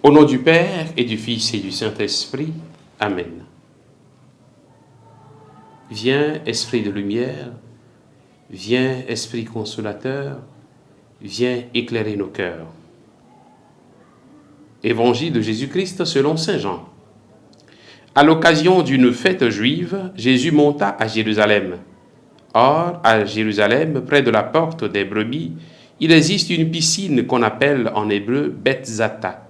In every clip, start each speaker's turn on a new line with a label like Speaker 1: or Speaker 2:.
Speaker 1: Au nom du Père et du Fils et du Saint-Esprit. Amen. Viens, Esprit de lumière, viens, Esprit consolateur, viens éclairer nos cœurs. Évangile de Jésus-Christ selon saint Jean. À l'occasion d'une fête juive, Jésus monta à Jérusalem. Or, à Jérusalem, près de la porte des brebis, il existe une piscine qu'on appelle en hébreu Bethzatha.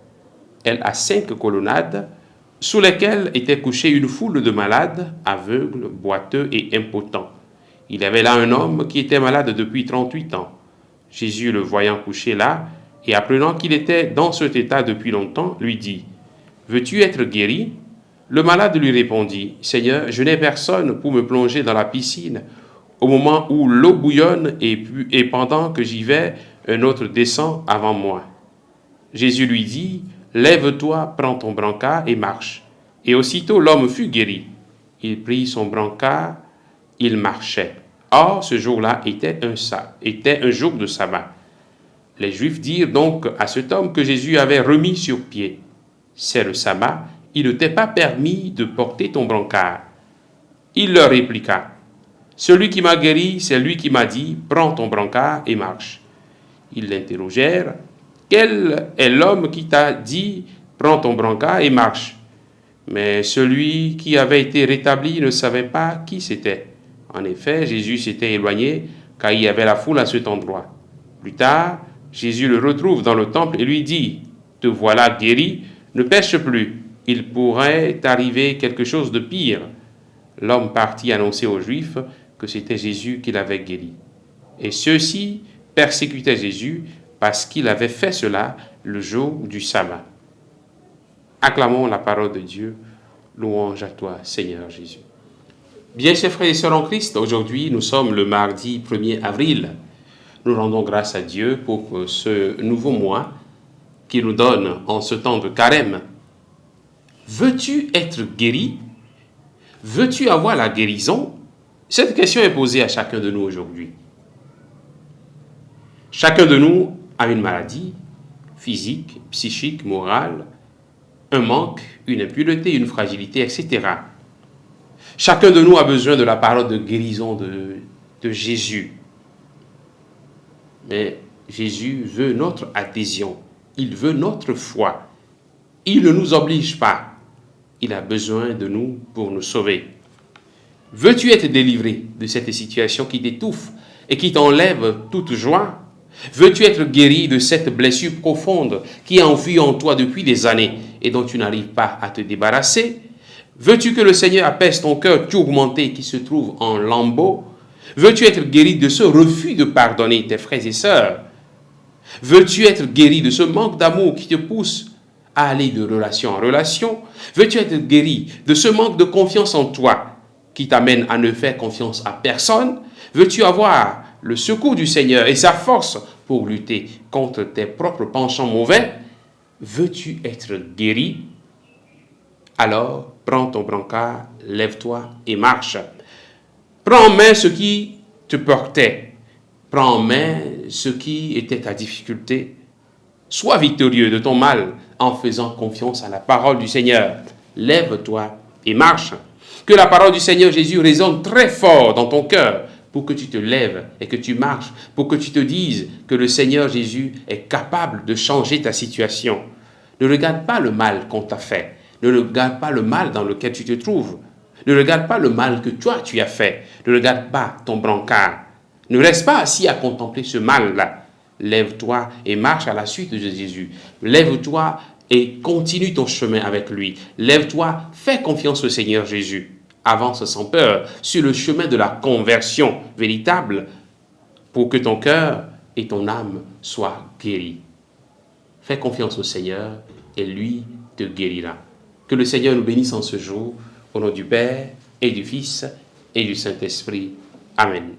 Speaker 1: Elle a 5 colonnades, sous lesquelles était couchée une foule de malades, aveugles, boiteux et impotents. Il y avait là un homme qui était malade depuis 38 ans. Jésus, le voyant couché là, et apprenant qu'il était dans cet état depuis longtemps, lui dit « Veux-tu être guéri ?» Le malade lui répondit « Seigneur, je n'ai personne pour me plonger dans la piscine au moment où l'eau bouillonne et pendant que j'y vais, un autre descend avant moi. » Jésus lui dit « Lève-toi, prends ton brancard et marche. » Et aussitôt l'homme fut guéri. Il prit son brancard, il marchait. Or, ce jour-là était un jour de sabbat. Les Juifs dirent donc à cet homme que Jésus avait remis sur pied. C'est le sabbat, il ne t'est pas permis de porter ton brancard. Il leur répliqua, celui qui m'a guéri, c'est lui qui m'a dit, prends ton brancard et marche. Ils l'interrogèrent, quel est l'homme qui t'a dit, prends ton brancard et marche? Mais celui qui avait été rétabli ne savait pas qui c'était. En effet, Jésus s'était éloigné, car il y avait la foule à cet endroit. Plus tard, Jésus le retrouve dans le temple et lui dit, « Te voilà guéri, ne pêche plus, il pourrait t'arriver quelque chose de pire. » L'homme partit annoncer aux Juifs que c'était Jésus qui l'avait guéri. Et ceux-ci persécutaient Jésus parce qu'il avait fait cela le jour du sabbat. Acclamons la parole de Dieu. Louange à toi, Seigneur Jésus. Bien, chers frères et sœurs en Christ, aujourd'hui, nous sommes le mardi 1er avril. Nous rendons grâce à Dieu pour ce nouveau mois qu'il nous donne en ce temps de carême. Veux-tu être guéri? Veux-tu avoir la guérison? Cette question est posée à chacun de nous aujourd'hui. Chacun de nous a une maladie physique, psychique, morale, un manque, une impureté, une fragilité, etc. Chacun de nous a besoin de la parole de guérison de Jésus. Mais Jésus veut notre adhésion, il veut notre foi. Il ne nous oblige pas, il a besoin de nous pour nous sauver. Veux-tu être délivré de cette situation qui t'étouffe et qui t'enlève toute joie? Veux-tu être guéri de cette blessure profonde qui est enfuie en toi depuis des années et dont tu n'arrives pas à te débarrasser? Veux-tu que le Seigneur apaise ton cœur tourmenté qui se trouve en lambeaux? Veux-tu être guéri de ce refus de pardonner tes frères et sœurs? Veux-tu être guéri de ce manque d'amour qui te pousse à aller de relation en relation? Veux-tu être guéri de ce manque de confiance en toi qui t'amène à ne faire confiance à personne? Veux-tu avoir le secours du Seigneur et sa force pour lutter contre tes propres penchants mauvais? Veux-tu être guéri? Alors, prends ton brancard, lève-toi et marche. Prends en main ce qui te portait. Prends en main ce qui était ta difficulté. Sois victorieux de ton mal en faisant confiance à la parole du Seigneur. Lève-toi et marche. Que la parole du Seigneur Jésus résonne très fort dans ton cœur pour que tu te lèves et que tu marches, pour que tu te dises que le Seigneur Jésus est capable de changer ta situation. Ne regarde pas le mal qu'on t'a fait. Ne regarde pas le mal dans lequel tu te trouves. Ne regarde pas le mal que toi tu as fait. Ne regarde pas ton brancard. Ne reste pas assis à contempler ce mal-là. Lève-toi et marche à la suite de Jésus. Lève-toi et continue ton chemin avec lui. Lève-toi, fais confiance au Seigneur Jésus. Avance sans peur sur le chemin de la conversion véritable pour que ton cœur et ton âme soient guéris. Fais confiance au Seigneur et lui te guérira. Que le Seigneur nous bénisse en ce jour, au nom du Père et du Fils et du Saint-Esprit. Amen.